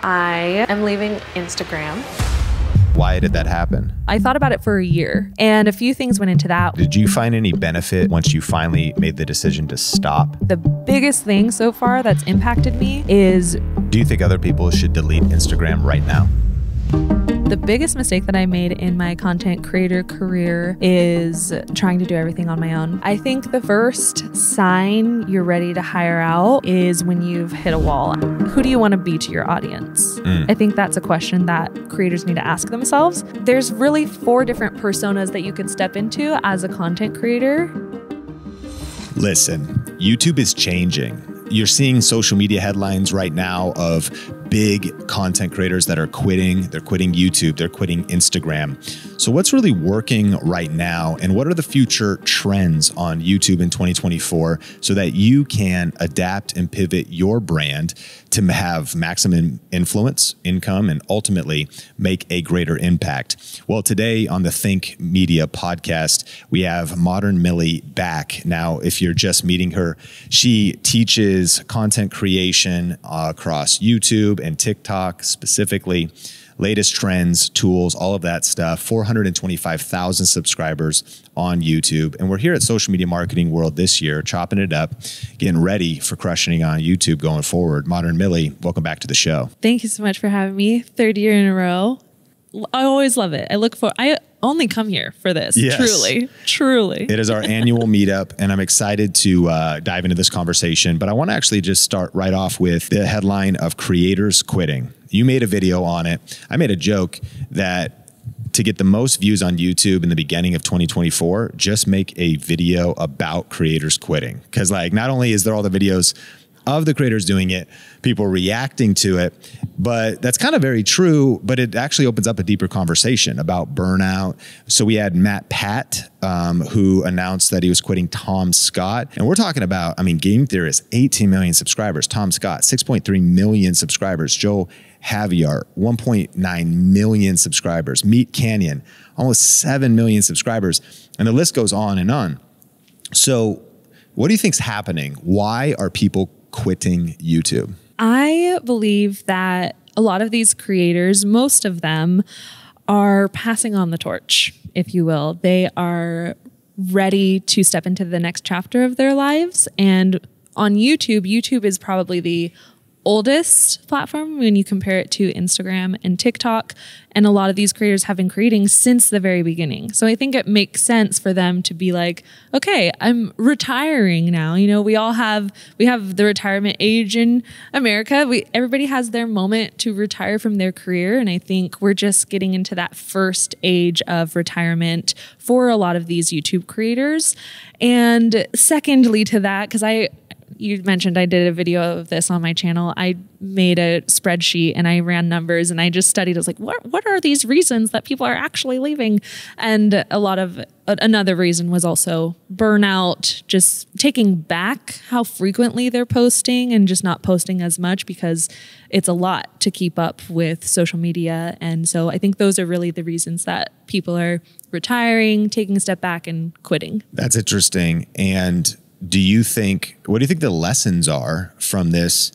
I am leaving Instagram. Why did that happen? I thought about it for a year, and a few things went into that. Did you find any benefit once you finally made the decision to stop? The biggest thing so far that's impacted me is... Do you think other people should delete Instagram right now? The biggest mistake that I made in my content creator career is trying to do everything on my own. I think the first sign you're ready to hire out is when you've hit a wall. Who do you want to be to your audience? I think that's a question that creators need to ask themselves. There's really 4 different personas that you can step into as a content creator. Listen, YouTube is changing. You're seeing social media headlines right now of big content creators that are quitting. They're quitting YouTube. They're quitting Instagram. So what's really working right now, and what are the future trends on YouTube in 2024 so that you can adapt and pivot your brand to have maximum influence, income, and ultimately make a greater impact? Well, today on the Think Media podcast, we have Modern Millie back. Now, if you're just meeting her, she teaches content creation across YouTube and TikTok specifically, latest trends, tools, all of that stuff. 425,000 subscribers on YouTube. And we're here at Social Media Marketing World this year, chopping it up, getting ready for crushing on YouTube going forward. Modern Millie, welcome back to the show. Thank you so much for having me. 3rd year in a row. I always love it. I only come here for this. Yes. Truly. It is our annual meetup, and I'm excited to dive into this conversation. But I want to actually just start right off with the headline of creators quitting. You made a video on it. I made a joke that to get the most views on YouTube in the beginning of 2024, just make a video about creators quitting. Because like, not only is there all the videos of the creators doing it, people reacting to it, but that's kind of very true, but it actually opens up a deeper conversation about burnout. So we had Matt Pat, who announced that he was quitting Tom Scott. And we're talking about, I mean, Game Theorist, 18 million subscribers. Tom Scott, 6.3 million subscribers. Joe Javier, 1.9 million subscribers. Meet Cannell, almost 7 million subscribers. And the list goes on and on. So what do you think's happening? Why are people quitting YouTube? I believe that a lot of these creators, most of them, are passing on the torch, if you will. They are ready to step into the next chapter of their lives. And on YouTube, YouTube is probably the oldest platform when you compare it to Instagram and TikTok. And a lot of these creators have been creating since the very beginning. So I think it makes sense for them to be like, okay, I'm retiring now. You know, we have the retirement age in America. Everybody has their moment to retire from their career. And I think we're just getting into that first age of retirement for a lot of these YouTube creators. And secondly to that, because you mentioned I did a video of this on my channel. I made a spreadsheet and I ran numbers and I just studied. I was like, what are these reasons that people are actually leaving? And another reason was also burnout, just taking back how frequently they're posting and just not posting as much because it's a lot to keep up with social media. And so I think those are really the reasons that people are retiring, taking a step back and quitting. That's interesting. And what do you think the lessons are from this,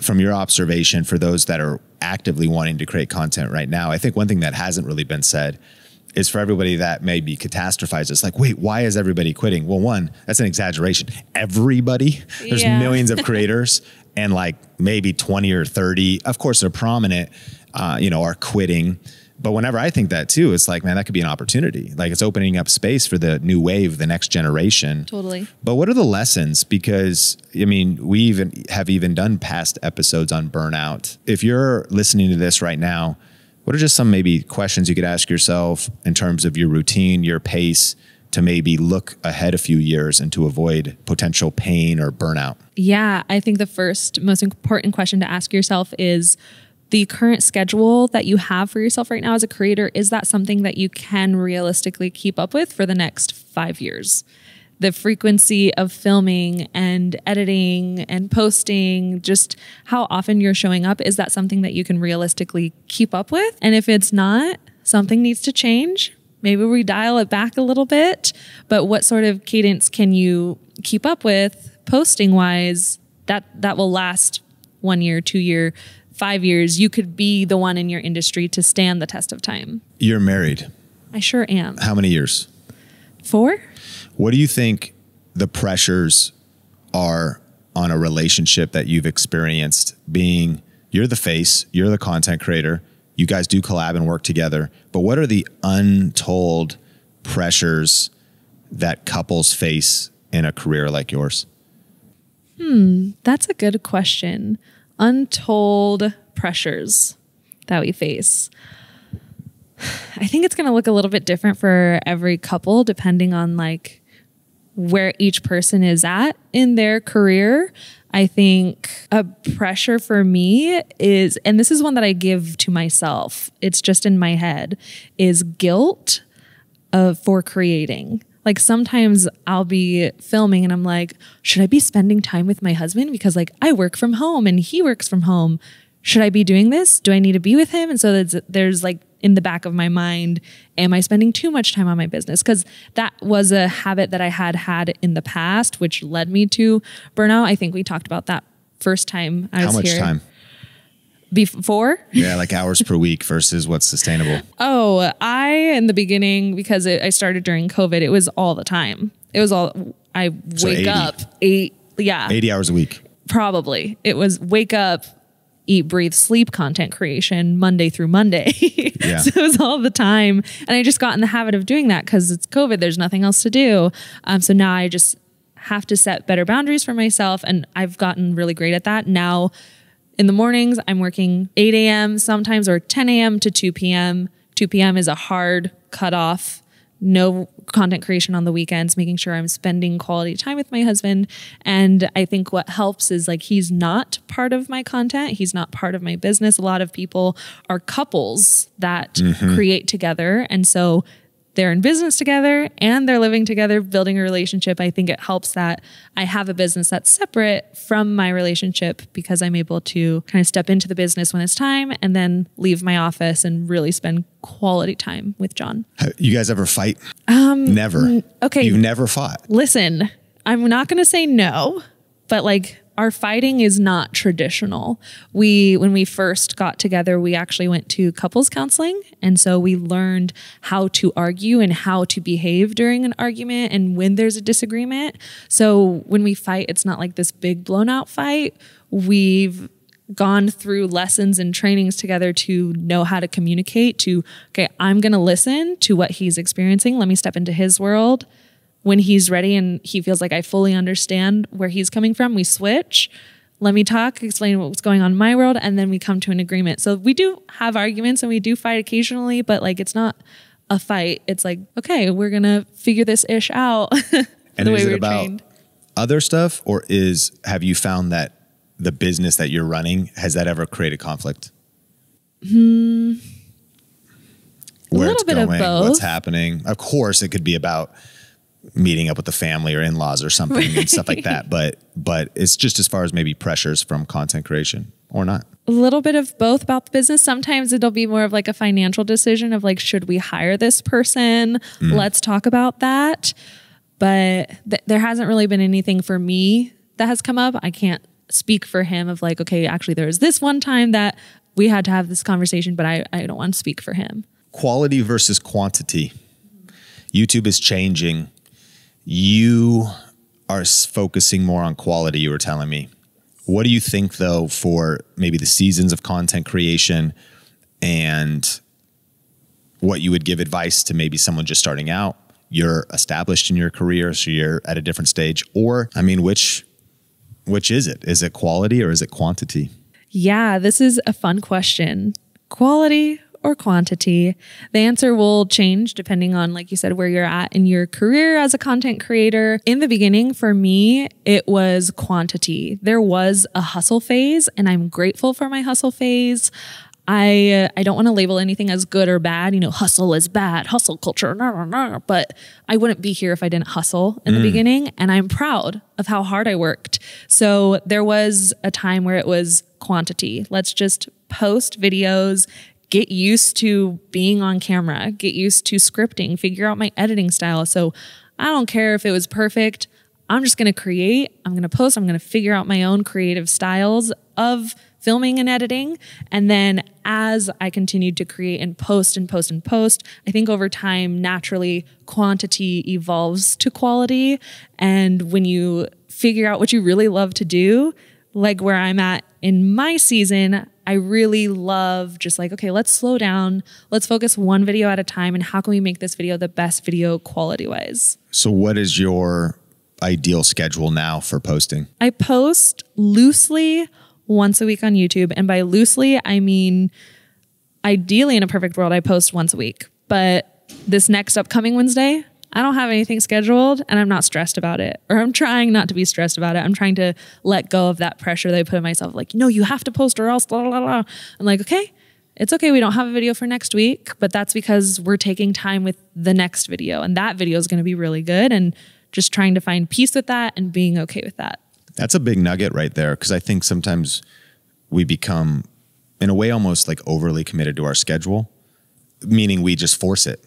from your observation for those that are actively wanting to create content right now? I think one thing that hasn't really been said is for everybody that may be catastrophized. It's like, wait, why is everybody quitting? Well, one, that's an exaggeration. Everybody, there's millions of creators and like maybe 20 or 30, of course they're prominent, are quitting. But whenever I think that too, it's like, man, that could be an opportunity. Like it's opening up space for the new wave, the next generation. Totally. But what are the lessons? Because I mean, we have even done past episodes on burnout. If you're listening to this right now, what are just some maybe questions you could ask yourself in terms of your routine, your pace, to maybe look ahead a few years and to avoid potential pain or burnout? Yeah, I think the first most important question to ask yourself is, the current schedule that you have for yourself right now as a creator, is that something that you can realistically keep up with for the next 5 years? The frequency of filming and editing and posting, just how often you're showing up, is that something that you can realistically keep up with? And if it's not, something needs to change. Maybe we dial it back a little bit, but what sort of cadence can you keep up with posting wise that will last 1 year, 2 year, 5 years, you could be the one in your industry to stand the test of time. You're married. I sure am. How many years? 4. What do you think the pressures are on a relationship that you've experienced being, you're the face, you're the content creator, you guys do collab and work together, but what are the untold pressures that couples face in a career like yours? That's a good question. Untold pressures that we face. I think it's going to look a little bit different for every couple depending on like where each person is at in their career. I think a pressure for me is, and this is one that I give to myself, it's just in my head, is guilt for creating. Like sometimes I'll be filming and I'm like, should I be spending time with my husband? Because like I work from home and he works from home. Should I be doing this? Do I need to be with him? And so there's like in the back of my mind, am I spending too much time on my business? Because that was a habit that I had in the past, which led me to burnout. I think we talked about that first time I was here. How much time? Before? Yeah, like hours per week versus what's sustainable. Oh, in the beginning, because I started during COVID, it was all the time. It was all, I wake up 80 hours a week. Probably. It was wake up, eat, breathe, sleep content creation Monday through Monday. Yeah. So it was all the time. And I just got in the habit of doing that because it's COVID. There's nothing else to do. So now I just have to set better boundaries for myself. And I've gotten really great at that. Now in the mornings, I'm working 8 a.m. sometimes or 10 a.m. to 2 p.m. 2 p.m. is a hard cutoff. No content creation on the weekends, making sure I'm spending quality time with my husband. And I think what helps is like, he's not part of my content. He's not part of my business. A lot of people are couples that create together. And so they're in business together and they're living together, building a relationship. I think it helps that I have a business that's separate from my relationship because I'm able to kind of step into the business when it's time and then leave my office and really spend quality time with John. You guys ever fight? Never. Okay. You've never fought? Listen, I'm not going to say no, but like our fighting is not traditional. When we first got together, we actually went to couples counseling. And so we learned how to argue and how to behave during an argument and when there's a disagreement. So when we fight, it's not like this big blown out fight. We've gone through lessons and trainings together to know how to communicate to, okay, I'm going to listen to what he's experiencing. Let me step into his world. When he's ready and he feels like I fully understand where he's coming from, we switch. Let me talk, explain what's going on in my world, and then we come to an agreement. So we do have arguments and we do fight occasionally, but like it's not a fight. It's like, okay, we're going to figure this ish out. And is it about other stuff, or have you found that the business that you're running, has that ever created conflict? A little bit of both. What's happening? Of course, it could be about meeting up with the family or in-laws or something and stuff like that. But it's just as far as maybe pressures from content creation or not. A little bit of both about the business. Sometimes it'll be more of like a financial decision of like, should we hire this person? Let's talk about that. But there hasn't really been anything for me that has come up. I can't speak for him of like, okay, actually there was this one time that we had to have this conversation, but I don't want to speak for him. Quality versus quantity. YouTube is changing. You are focusing more on quality, you were telling me. What do you think, though, for maybe the seasons of content creation and what you would give advice to maybe someone just starting out? You're established in your career, so you're at a different stage. Or, I mean, which is it? Is it quality or is it quantity? Yeah, this is a fun question. Quality or quantity? The answer will change depending on, like you said, where you're at in your career as a content creator. In the beginning, for me, it was quantity. There was a hustle phase, and I'm grateful for my hustle phase. I don't want to label anything as good or bad. You know, hustle is bad, hustle culture, but I wouldn't be here if I didn't hustle in the beginning. And I'm proud of how hard I worked. So there was a time where it was quantity. Let's just post videos, get used to being on camera, get used to scripting, figure out my editing style. So I don't care if it was perfect. I'm just going to create, I'm going to post, I'm going to figure out my own creative styles of filming and editing. And then as I continued to create and post and post and post, I think over time, naturally, quantity evolves to quality. And when you figure out what you really love to do, like where I'm at in my season, I really love just like, okay, let's slow down. Let's focus one video at a time. And how can we make this video the best video quality wise? So what is your ideal schedule now for posting? I post loosely once a week on YouTube. And by loosely, I mean, ideally in a perfect world, I post once a week. But this next upcoming Wednesday, I don't have anything scheduled and I'm not stressed about it. Or I'm trying not to be stressed about it. I'm trying to let go of that pressure that I put on myself. Like, no, you have to post or else, blah, blah, blah. I'm like, okay, it's okay. We don't have a video for next week, but that's because we're taking time with the next video. And that video is going to be really good. And just trying to find peace with that and being okay with that. That's a big nugget right there. Cause I think sometimes we become in a way almost like overly committed to our schedule, meaning we just force it.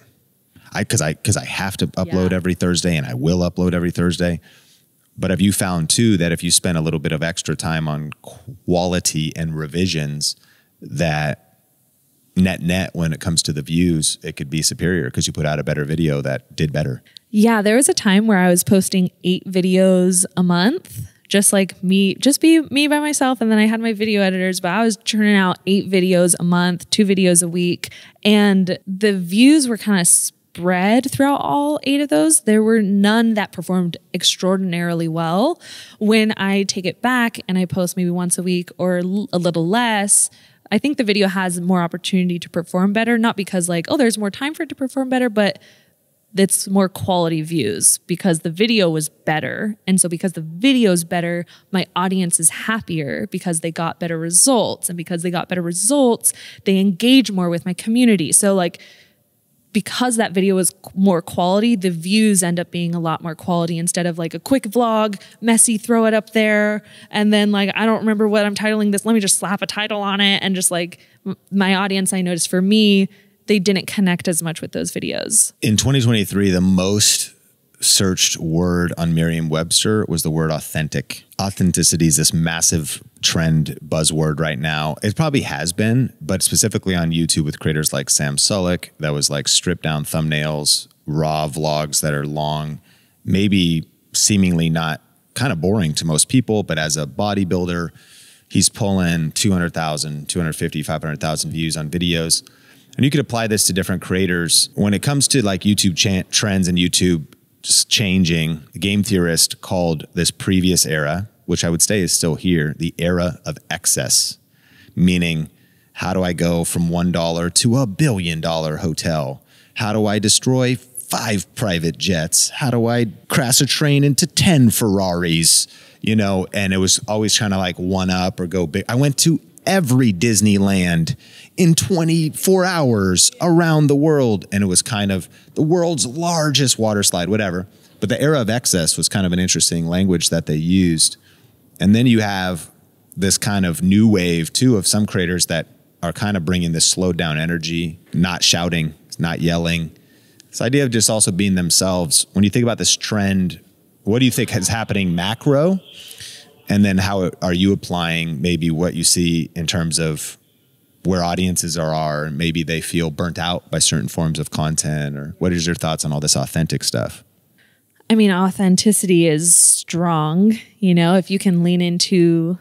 Cause I have to upload every Thursday and I will upload every Thursday. But have you found too, that if you spend a little bit of extra time on quality and revisions, that net when it comes to the views, it could be superior because you put out a better video that did better? Yeah, there was a time where I was posting 8 videos a month, just like me, just be me by myself. And then I had my video editors, but I was churning out 8 videos a month, 2 videos a week. And the views were kind of spread throughout all 8 of those. There were none that performed extraordinarily well. When I take it back and I post maybe once a week or a little less, I think the video has more opportunity to perform better, not because like, oh, there's more time for it to perform better, but it's more quality views because the video was better. And so because the video is better, my audience is happier because they got better results. And because they got better results, they engage more with my community. So like, because that video is more quality, the views end up being a lot more quality instead of like a quick vlog, messy, throw it up there. And then like, I don't remember what I'm titling this. Let me just slap a title on it. And just like my audience, I noticed for me, they didn't connect as much with those videos. In 2023, the most searched word on Merriam-Webster was the word authentic. Authenticity is this massive trend buzzword right now. It probably has been, but specifically on YouTube with creators like Sam Sulek, that was like stripped down thumbnails, raw vlogs that are long, maybe seemingly not, kind of boring to most people, but as a bodybuilder, he's pulling 200,000, 250, 500,000 views on videos. And you could apply this to different creators. When it comes to like YouTube trends and YouTube just changing, a game theorist called this previous era, which I would say is still here, the era of excess. Meaning, how do I go from $1 to $1 billion hotel? How do I destroy 5 private jets? How do I crash a train into 10 Ferraris? You know, and it was always trying to like one up or go big. I went to every Disneyland in 24 hours around the world. And it was kind of the world's largest water slide, whatever. But the era of excess was kind of an interesting language that they used. And then you have this kind of new wave too of some creators that are kind of bringing this slowed down energy, not shouting, not yelling. This idea of just also being themselves. When you think about this trend, what do you think is happening macro? And then how are you applying maybe what you see in terms of where audiences are, and maybe they feel burnt out by certain forms of content? Or what is your thoughts on all this authentic stuff? I mean, authenticity is strong. You know, if you can lean into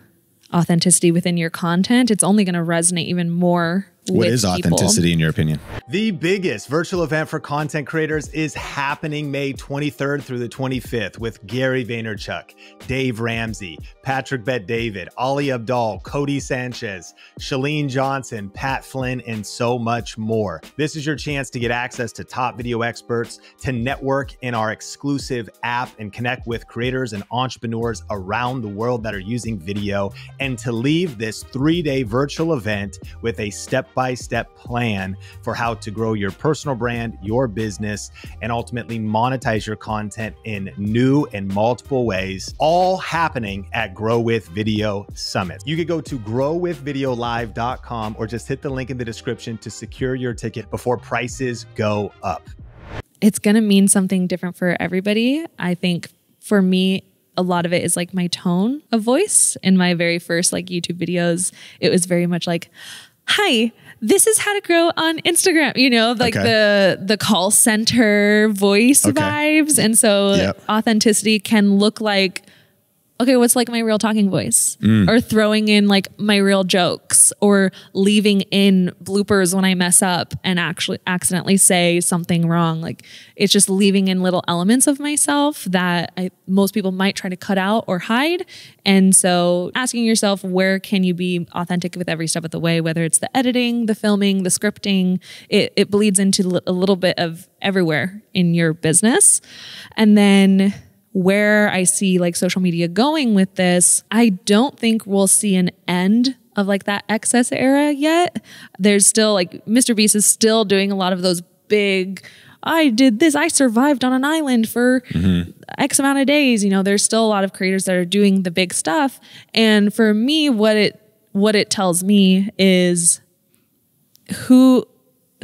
authenticity within your content, it's only going to resonate even more. What is authenticity people. In your opinion? The biggest virtual event for content creators is happening May 23rd through the 25th with Gary Vaynerchuk, Dave Ramsey, Patrick Bet-David, Ali Abdal, Cody Sanchez, Shalene Johnson, Pat Flynn, and so much more. This is your chance to get access to top video experts, to network in our exclusive app and connect with creators and entrepreneurs around the world that are using video, and to leave this 3-day virtual event with a step-by-step plan for how to grow your personal brand, your business, and ultimately monetize your content in new and multiple ways, all happening at Grow With Video Summit. You could go to growwithvideolive.com or just hit the link in the description to secure your ticket before prices go up. It's going to mean something different for everybody. I think for me, a lot of it is like my tone of voice. In my very first like YouTube videos, it was very much like, hi, this is how to grow on Instagram, you know, like the call center voice vibes. And so authenticity can look like, okay, what's like my real talking voice, or throwing in like my real jokes, or leaving in bloopers when I mess up and actually accidentally say something wrong. Like it's just leaving in little elements of myself that most people might try to cut out or hide. And so asking yourself, where can you be authentic with every step of the way, whether it's the editing, the filming, the scripting, it bleeds into a little bit of everywhere in your business. And then where I see like social media going with this, I don't think we'll see an end of like that excess era yet. There's still like Mr. Beast is still doing a lot of those big, I did this, I survived on an island for X amount of days. You know, there's still a lot of creators that are doing the big stuff. And for me, what it tells me is who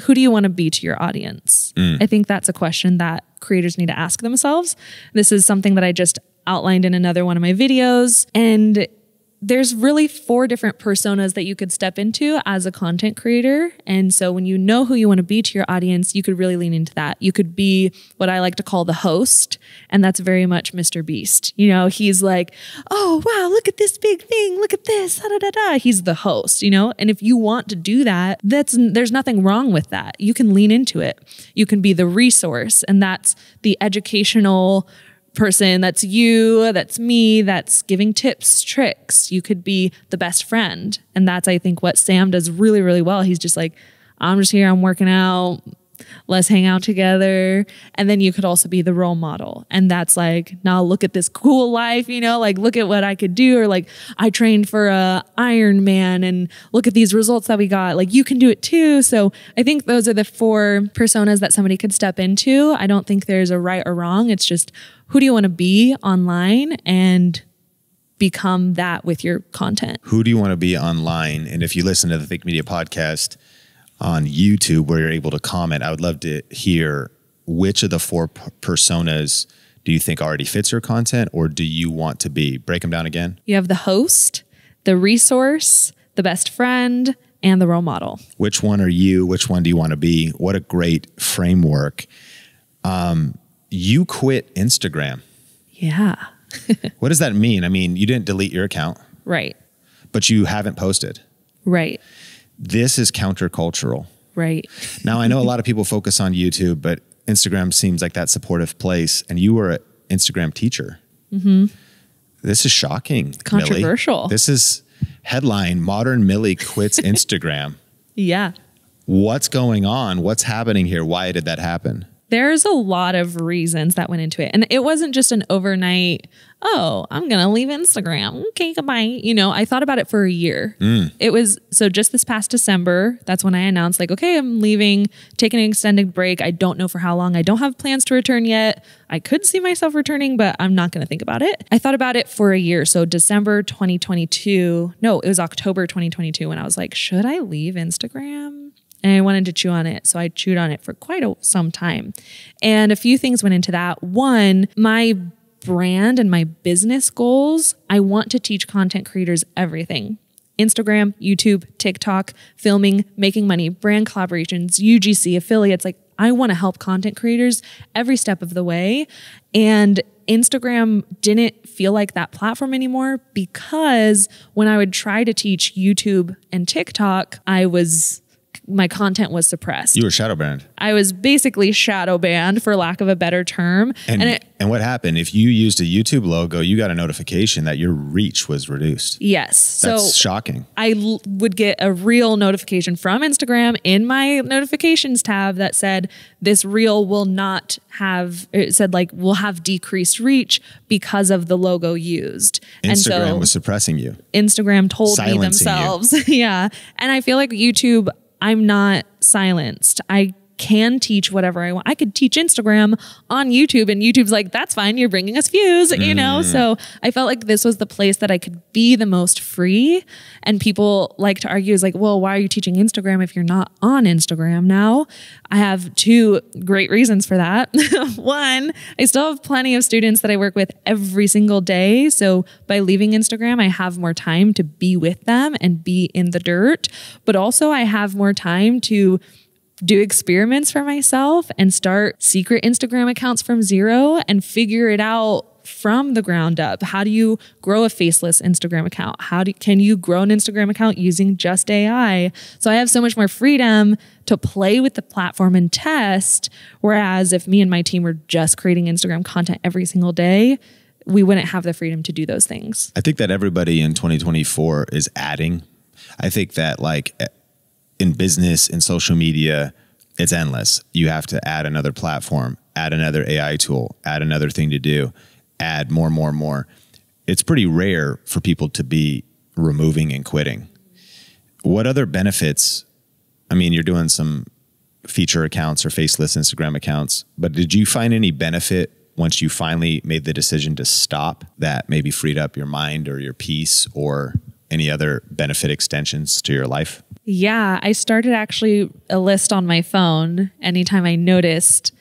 do you want to be to your audience? I think that's a question that creators need to ask themselves. This is something that I just outlined in another one of my videos. And there's really 4 different personas that you could step into as a content creator. And so when you know who you want to be to your audience, you could really lean into that. You could be what I like to call the host. And that's very much Mr. Beast. You know, he's like, oh, wow, look at this big thing. Look at this. Da, da, da, da. He's the host, you know? And if you want to do that, there's nothing wrong with that. You can lean into it. You can be the resource. And that's the educational person. That's you, that's me, that's giving tips, tricks. You could be the best friend. And that's, I think, what Sam does really, really well. He's just like, I'm just here, I'm working out, let's hang out together. And then you could also be the role model. And that's like, now look at this cool life, you know, like look at what I could do. Or like, I trained for a Iron Man and look at these results that we got. Like you can do it too. So I think those are the 4 personas that somebody could step into. I don't think there's a right or wrong. It's just, who do you want to be online, and become that with your content? Who do you want to be online? And if you listen to the Think Media podcast on YouTube where you're able to comment, I would love to hear which of the 4 personas do you think already fits your content, or do you want to be? Break them down again. You have the host, the resource, the best friend, and the role model. Which one are you? Which one do you want to be? What a great framework. You quit Instagram. Yeah. What does that mean? I mean, you didn't delete your account. Right. But you haven't posted. Right. This is countercultural. Right. Now, I know a lot of people focus on YouTube, but Instagram seems like that supportive place. And you were an Instagram teacher. This is shocking. Controversial. Millie. This is headline, Modern Millie quits Instagram. Yeah. What's going on? What's happening here? Why did that happen? There's a lot of reasons that went into it. And it wasn't just an overnight, oh, I'm going to leave Instagram. Okay, goodbye. You know, I thought about it for a year. It was, so just this past December, that's when I announced like, okay, I'm leaving, taking an extended break. I don't know for how long. I don't have plans to return yet. I could see myself returning, but I'm not going to think about it. I thought about it for a year. So December 2022, no, it was October 2022 when I was like, should I leave Instagram? And I wanted to chew on it. So I chewed on it for quite some time. And a few things went into that. One, my brand and my business goals, I want to teach content creators everything. Instagram, YouTube, TikTok, filming, making money, brand collaborations, UGC, affiliates. Like I want to help content creators every step of the way. And Instagram didn't feel like that platform anymore because when I would try to teach YouTube and TikTok, my content was suppressed. You were shadow banned. I was basically shadow banned, for lack of a better term. And what happened? If you used a YouTube logo, you got a notification that your reach was reduced. Yes. That's shocking. I would get a reel notification from Instagram in my notifications tab that said, this reel will not have, it said like, will have decreased reach because of the logo used. Instagram was suppressing you. Instagram told Silencing me themselves. Yeah. And I feel like YouTube, I'm not silenced. I can teach whatever I want. I could teach Instagram on YouTube, and YouTube's like, that's fine. You're bringing us views, you know? So I felt like this was the place that I could be the most free. And people like to argue is like, well, why are you teaching Instagram if you're not on Instagram now? I have two great reasons for that. One, I still have plenty of students that I work with every single day. So by leaving Instagram, I have more time to be with them and be in the dirt. But also I have more time to do experiments for myself and start secret Instagram accounts from zero and figure it out from the ground up. How do you grow a faceless Instagram account? Can you grow an Instagram account using just AI? So I have so much more freedom to play with the platform and test. Whereas if me and my team were just creating Instagram content every single day, we wouldn't have the freedom to do those things. I think that everybody in 2024 is adding. I think that like in business and social media, it's endless. You have to add another platform, add another AI tool, add another thing to do, add more. It's pretty rare for people to be removing and quitting. What other benefits? I mean, you're doing some feature accounts or faceless Instagram accounts, but did you find any benefit once you finally made the decision to stop that maybe freed up your mind or your peace or any other benefit extensions to your life? Yeah, I started actually a list on my phone anytime I noticed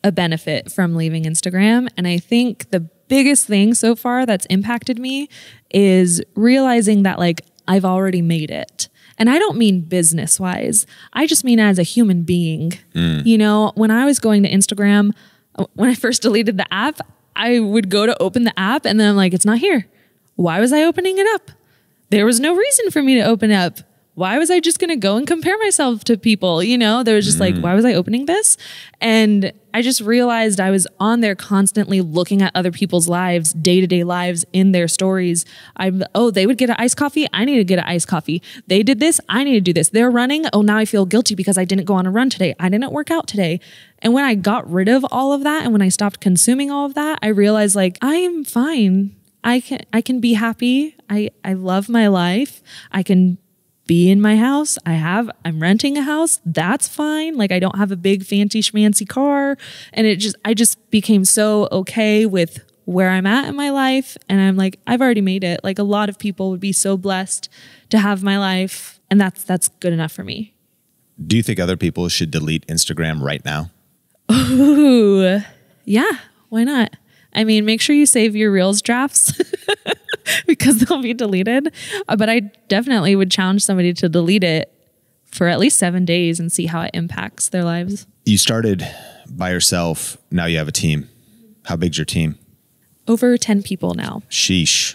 a benefit from leaving Instagram. And I think the biggest thing so far that's impacted me is realizing that like I've already made it. And I don't mean business wise. I just mean as a human being. You know, when I was going to Instagram, when I first deleted the app, I would go to open the app and then I'm like, it's not here. Why was I opening it up? There was no reason for me to open up. Why was I just going to go and compare myself to people? You know, there was just like, why was I opening this? And I just realized I was on there constantly looking at other people's lives, day-to-day lives in their stories. They would get an iced coffee. I need to get an iced coffee. They did this. I need to do this. They're running. Oh, now I feel guilty because I didn't go on a run today. I didn't work out today. And when I got rid of all of that and when I stopped consuming all of that, I realized like, I am fine. I can be happy. I love my life. I can be in my house. I'm renting a house. That's fine. Like I don't have a big fancy schmancy car. And I just became so okay with where I'm at in my life. And I'm like, I've already made it. Like a lot of people would be so blessed to have my life. And that's good enough for me. Do you think other people should delete Instagram right now? Ooh, yeah. Why not? I mean, make sure you save your Reels drafts because they'll be deleted. But I definitely would challenge somebody to delete it for at least 7 days and see how it impacts their lives. You started by yourself. Now you have a team. How big's your team? Over 10 people now. Sheesh.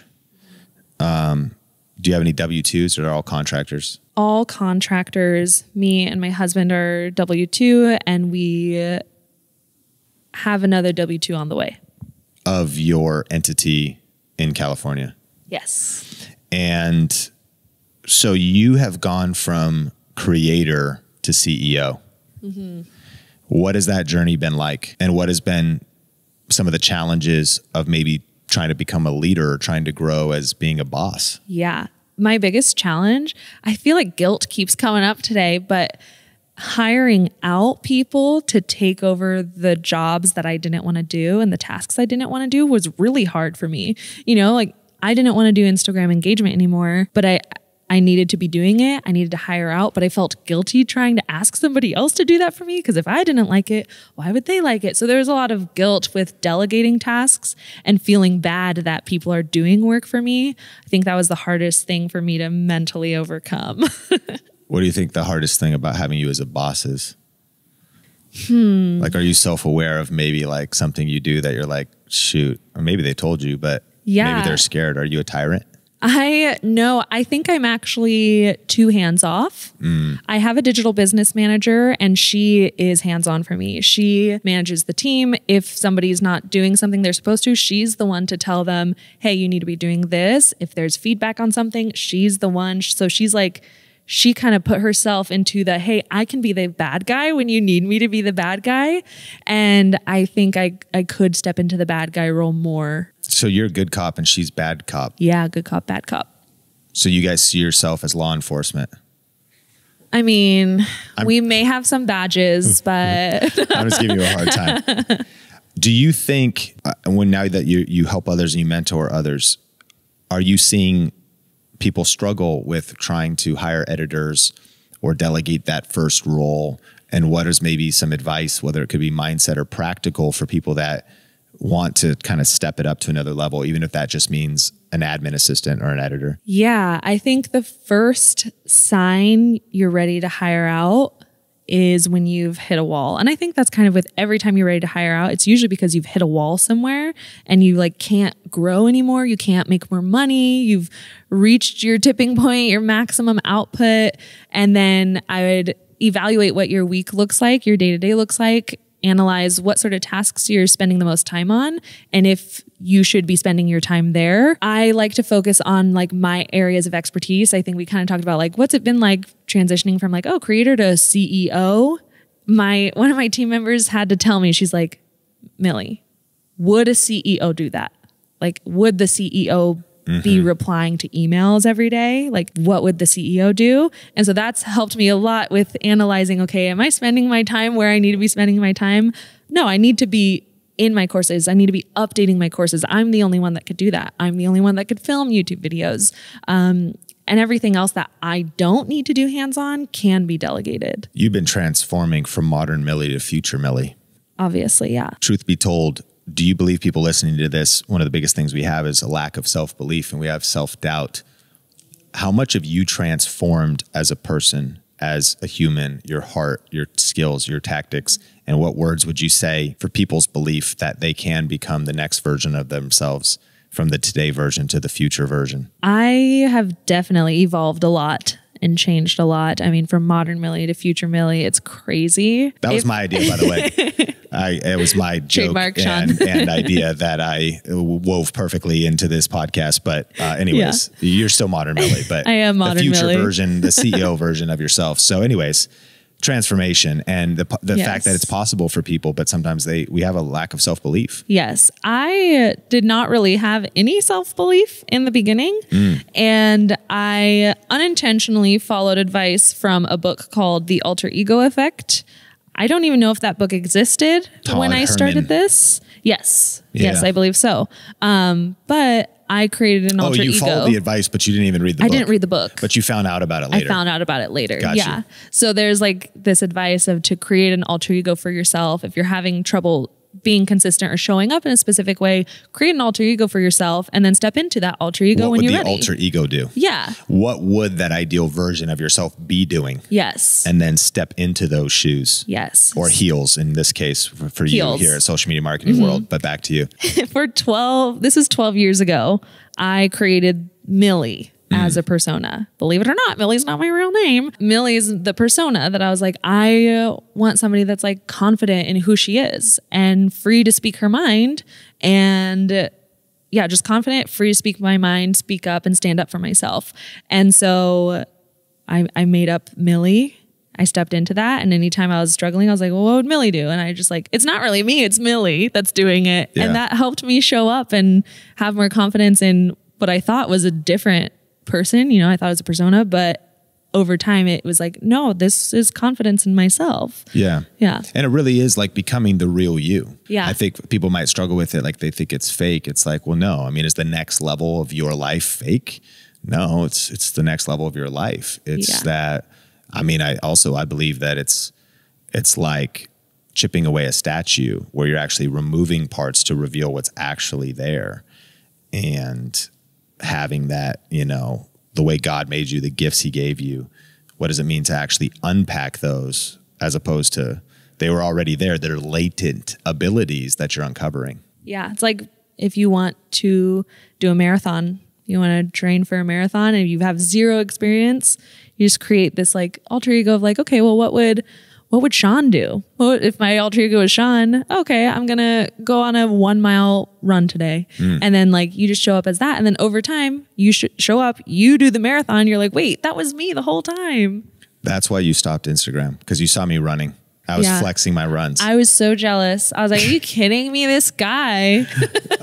Do you have any W-2s or are they all contractors? All contractors. Me and my husband are W-2 and we have another W-2 on the way. Of your entity in California. Yes. And so you have gone from creator to CEO. What has that journey been like? And what has been some of the challenges of maybe trying to become a leader or trying to grow as being a boss? Yeah. My biggest challenge, I feel like guilt keeps coming up today, but hiring out people to take over the jobs that I didn't want to do and the tasks I didn't want to do was really hard for me. You know, like I didn't want to do Instagram engagement anymore, but I needed to be doing it. I needed to hire out, but I felt guilty trying to ask somebody else to do that for me because if I didn't like it, why would they like it? So there's a lot of guilt with delegating tasks and feeling bad that people are doing work for me. I think that was the hardest thing for me to mentally overcome. What do you think the hardest thing about having you as a boss is? Like, are you self-aware of maybe like something you do that you're like, shoot, or maybe they told you, but maybe they're scared. Are you a tyrant? I think I'm actually too hands-off. I have a digital business manager and she is hands-on for me. She manages the team. If somebody's not doing something they're supposed to, she's the one to tell them, hey, you need to be doing this. If there's feedback on something, she's the one. So she's like, she kind of put herself into the, hey, I can be the bad guy when you need me to be the bad guy. And I think I could step into the bad guy role more. So you're a good cop and she's bad cop. Yeah, good cop, bad cop. So you guys see yourself as law enforcement? I mean, we may have some badges, but I'm just giving you a hard time. Do you think now that you help others and you mentor others, are you seeing people struggle with trying to hire editors or delegate that first role? And what is maybe some advice, whether it could be mindset or practical, for people that want to kind of step it up to another level, even if that just means an admin assistant or an editor? Yeah, I think the first sign you're ready to hire out is when you've hit a wall. And I think that's kind of with every time you're ready to hire out, it's usually because you've hit a wall somewhere and you like can't grow anymore. You can't make more money. You've reached your tipping point, your maximum output. And then I would evaluate what your week looks like, your day-to-day looks like, analyze what sort of tasks you're spending the most time on, and if you should be spending your time there. I like to focus on like my areas of expertise. I think we kind of talked about like, what's it been like transitioning from like, creator to CEO? One of my team members had to tell me, she's like, Millie, would a CEO do that? Like, would the CEO be replying to emails every day? Like, what would the CEO do? And so that's helped me a lot with analyzing, okay, am I spending my time where I need to be spending my time? No, I need to be in my courses. I need to be updating my courses. I'm the only one that could do that. I'm the only one that could film YouTube videos. And everything else that I don't need to do hands-on can be delegated. You've been transforming from Modern Millie to Future Millie. Obviously, yeah. Truth be told, do you believe people listening to this, one of the biggest things we have is a lack of self-belief and we have self-doubt. How much have you transformed as a person, as a human, your heart, your skills, your tactics, and what words would you say for people's belief that they can become the next version of themselves, from the today version to the future version? I have definitely evolved a lot and changed a lot. I mean, from Modern Millie to Future Millie, it's crazy. That was my idea, by the way. It was my joke and idea that I wove perfectly into this podcast. But anyways, you're still Modern Millie, but I am Modern the future Millie. version, the CEO version of yourself. So anyways, transformation and the fact that it's possible for people, but sometimes we have a lack of self-belief. Yes. I did not really have any self-belief in the beginning. And I unintentionally followed advice from a book called The Alter Ego Effect. I don't even know if that book existed when I started this. Yes. Yeah. Yes, I believe so. But I created an alter ego. Oh, you followed the advice, but you didn't even read the book. I didn't read the book. But you found out about it later. I found out about it later. Gotcha. Yeah. So there's like this advice of to create an alter ego for yourself. If you're having trouble being consistent or showing up in a specific way, create an alter ego for yourself and then step into that alter ego when you're ready. What would the alter ego do? Yeah. What would that ideal version of yourself be doing? Yes. And then step into those shoes. Yes. Or heels in this case for you here at Social Media Marketing World. But back to you. This is 12 years ago, I created Millie as a persona. Believe it or not, Millie's not my real name. Millie's the persona that I was like, I want somebody that's like confident in who she is and free to speak her mind. And yeah, just confident, free to speak my mind, speak up and stand up for myself. And so I made up Millie. I stepped into that. And anytime I was struggling, I was like, well, what would Millie do? And I just like, it's not really me, it's Millie that's doing it. Yeah. And that helped me show up and have more confidence in what I thought was a different person. You know, I thought it was a persona, but over time it was like, no, this is confidence in myself. Yeah. Yeah. And it really is like becoming the real you. Yeah. I think people might struggle with it. Like they think it's fake. It's like, well, no, I mean, is the next level of your life fake? No, it's the next level of your life. It's that, I mean, I believe that it's like chipping away a statue where you're actually removing parts to reveal what's actually there. And having that, you know, the way God made you, the gifts he gave you, what does it mean to actually unpack those as opposed to they were already there? They're latent abilities that you're uncovering. Yeah. It's like if you want to do a marathon, you want to train for a marathon and you have zero experience, you just create this like alter ego of like, okay, well, what would Sean do? What if my alter ego is Sean? Okay, I'm going to go on a 1 mile run today. And then like, you just show up as that. And then over time you show up, you do the marathon. You're like, wait, that was me the whole time. That's why you stopped Instagram, because you saw me running. I was flexing my runs. I was so jealous. I was like, are you kidding me? This guy.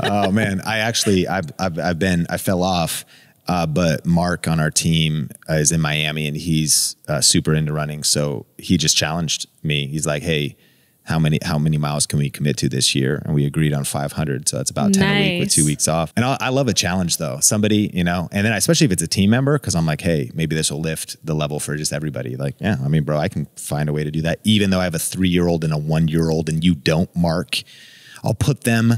Oh man. I fell off But Mark on our team is in Miami and he's super into running. So he just challenged me. He's like, hey, how many miles can we commit to this year? And we agreed on 500. So that's about 10 a week with 2 weeks off. And I love a challenge though. Somebody, you know, and then especially if it's a team member, because I'm like, hey, maybe this will lift the level for just everybody. Like, yeah, I mean, bro, I can find a way to do that. Even though I have a 3-year-old and a 1-year-old and you don't, Mark, I'll put them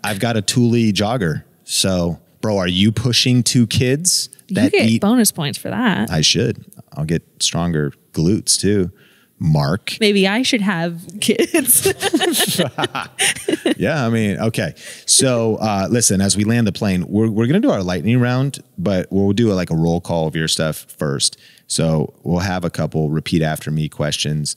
I've got a Thule jogger. So bro, are you pushing 2 kids that you get bonus points for that? I should. I'll get stronger glutes too. Mark. Maybe I should have kids. Yeah, I mean, okay. So listen, as we land the plane, we're going to do our lightning round, but we'll do like a roll call of your stuff first. So we'll have a couple repeat after me questions.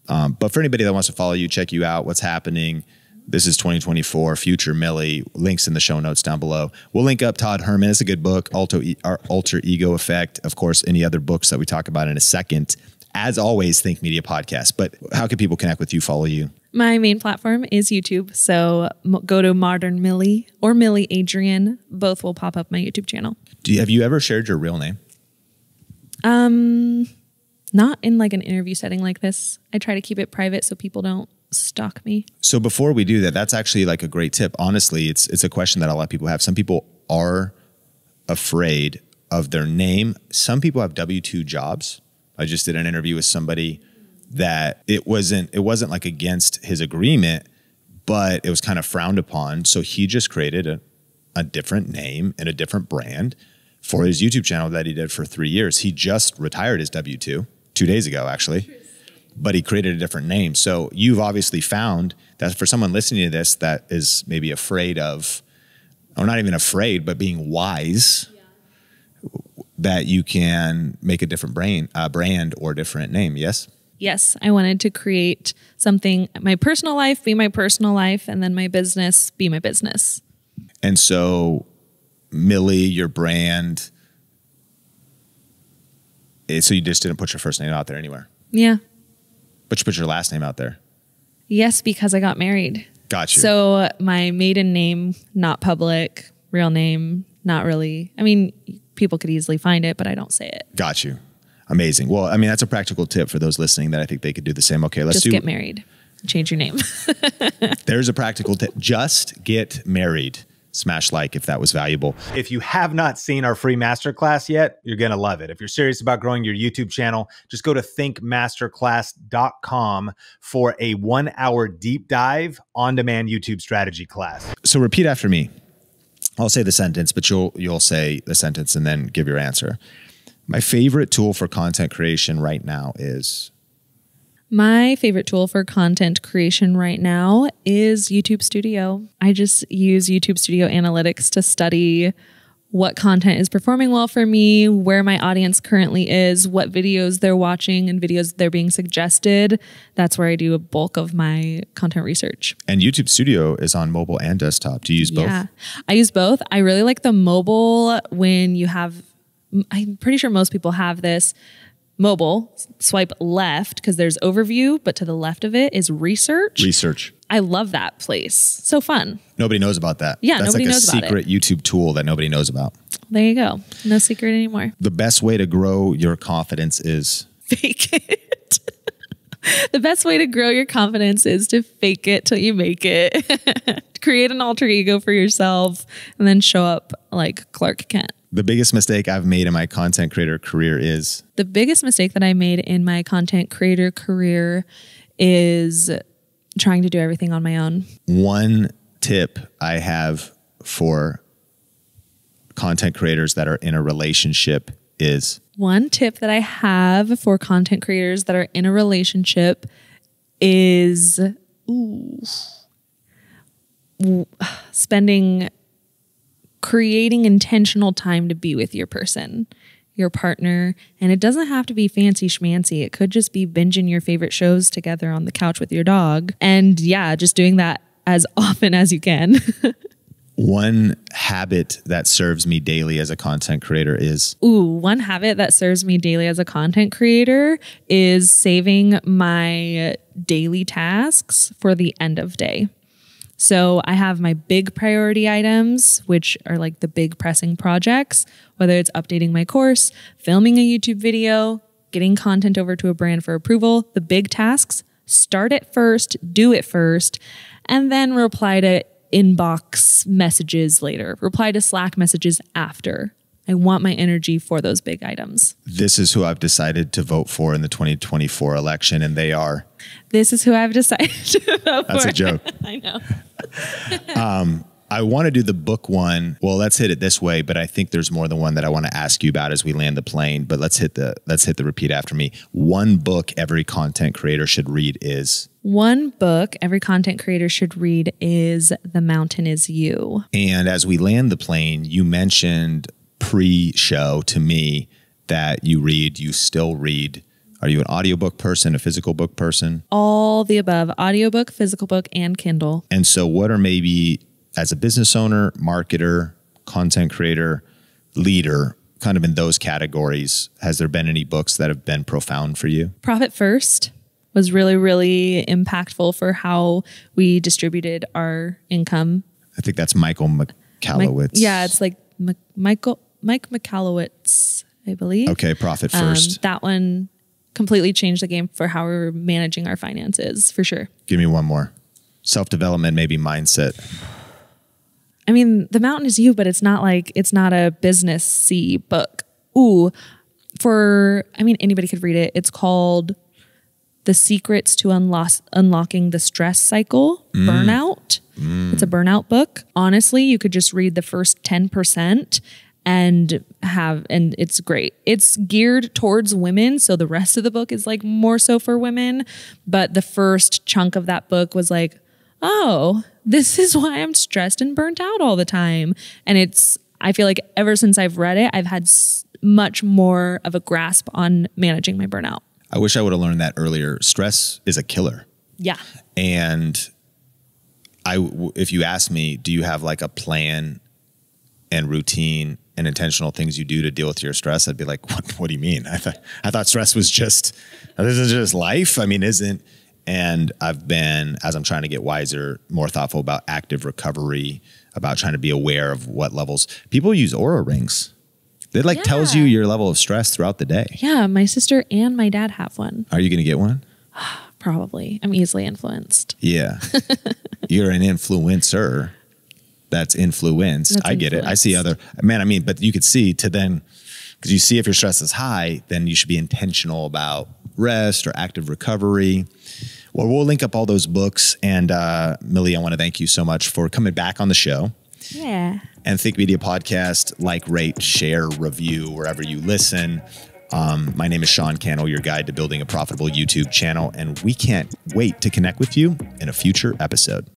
But for anybody that wants to follow you, check you out, what's happening, this is 2024, Future Millie, links in the show notes down below. We'll link up Todd Herman. It's a good book, Alter Ego Effect. Of course, any other books that we talk about in a second. As always, Think Media Podcast. But how can people connect with you, follow you? My main platform is YouTube. So go to Modern Millie or Millie Adrian. Both will pop up my YouTube channel. Have you ever shared your real name? Not in like an interview setting like this. I try to keep it private so people don't stalk me. So before we do that, that's actually like a great tip. Honestly, it's a question that a lot of people have. Some people are afraid of their name. Some people have W-2 jobs. I just did an interview with somebody that it wasn't like against his agreement, but it was kind of frowned upon. So he just created a different name and a different brand for his YouTube channel that he did for 3 years. He just retired his W-2 2 days ago, actually, but he created a different name. So you've obviously found that for someone listening to this that is maybe afraid of, or not even afraid, but being wise, that you can make a different brand or different name. Yes? Yes. I wanted to create something, my personal life be my personal life, and then my business be my business. And so Millie, your brand, so you just didn't put your first name out there anywhere? Yeah. But you put your last name out there? Yes, because I got married. Got you. So my maiden name, not public, real name, not really. I mean, people could easily find it, but I don't say it. Got you. Amazing. Well, I mean, that's a practical tip for those listening that I think they could do the same. Okay, let's just get married. Change your name. There's a practical tip. Just get married. Smash like if that was valuable. If you have not seen our free masterclass yet, you're going to love it. If you're serious about growing your YouTube channel, just go to thinkmasterclass.com for a 1-hour deep dive on-demand YouTube strategy class. So repeat after me. I'll say the sentence, but you'll say the sentence and then give your answer. My favorite tool for content creation right now is? My favorite tool for content creation right now is YouTube Studio. I just use YouTube Studio Analytics to study what content is performing well for me, where my audience currently is, what videos they're watching and videos they're being suggested. That's where I do a bulk of my content research. And YouTube Studio is on mobile and desktop. Do you use both? Yeah, I use both. I really like the mobile when you have, I'm pretty sure most people have this, mobile, swipe left because there's overview, but to the left of it is research. Research. I love that place. So fun. Nobody knows about that. Yeah, nobody knows about it. That's like a secret YouTube tool that nobody knows about. There you go. No secret anymore. The best way to grow your confidence is? Fake it. The best way to grow your confidence is to fake it till you make it. Create an alter ego for yourself and then show up like Clark Kent. The biggest mistake I've made in my content creator career is? The biggest mistake that I made in my content creator career is trying to do everything on my own. One tip I have for content creators that are in a relationship is? One tip that I have for content creators that are in a relationship is creating intentional time to be with your person, your partner. And it doesn't have to be fancy schmancy. It could just be binging your favorite shows together on the couch with your dog. And yeah, just doing that as often as you can. One habit that serves me daily as a content creator is? One habit that serves me daily as a content creator is saving my daily tasks for the end of day. So I have my big priority items, which are like the big pressing projects, whether it's updating my course, filming a YouTube video, getting content over to a brand for approval, the big tasks. Start it first, do it first, and then reply to inbox messages later, reply to Slack messages after. I want my energy for those big items. This is who I've decided to vote for in the 2024 election, and they are? This is who I've decided to vote for. That's a joke. I know. I want to do the book one. Well, let's hit it this way, but I think there's more than one that I want to ask you about as we land the plane. But let's hit the repeat after me. One book every content creator should read is? One book every content creator should read is The Mountain Is You. And as we land the plane, you mentioned pre-show to me that you still read. Are you an audiobook person, a physical book person? All the above, audiobook, physical book, and Kindle. And so what are maybe, as a business owner, marketer, content creator, leader, kind of in those categories, has there been any books that have been profound for you? Profit First was really, really impactful for how we distributed our income. I think that's Michael Michalowicz. It's like Mike Michalowicz, I believe. Okay, Profit First. That one completely changed the game for how we're managing our finances, for sure. Give me one more. Self-development, maybe mindset. I mean, The Mountain Is You, but it's not a business-y book. Anybody could read it. It's called The Secrets to Unlocking the Stress Cycle, Burnout. It's a burnout book. Honestly, you could just read the first 10% and it's great. It's geared towards women, so the rest of the book is like more so for women. But the first chunk of that book was like, oh, this is why I'm stressed and burnt out all the time. And I feel like ever since I've read it, I've had much more of a grasp on managing my burnout. I wish I would have learned that earlier. Stress is a killer. Yeah. And if you ask me, do you have like a plan and routine and intentional things you do to deal with your stress? I'd be like, what do you mean? I thought stress was this is just life. I mean, isn't. And I've been, as I'm trying to get wiser, more thoughtful about active recovery, about trying to be aware of what levels. People use Oura rings. It tells you your level of stress throughout the day. Yeah, my sister and my dad have one. Are you going to get one? Probably. I'm easily influenced. Yeah. You're an influencer that's influenced. I get it. I see but you could see because you see if your stress is high, then you should be intentional about rest or active recovery. Well, we'll link up all those books. And Millie, I want to thank you so much for coming back on the show. Yeah. And Think Media Podcast, rate, share, review, wherever you listen. My name is Sean Cannell, your guide to building a profitable YouTube channel. And we can't wait to connect with you in a future episode.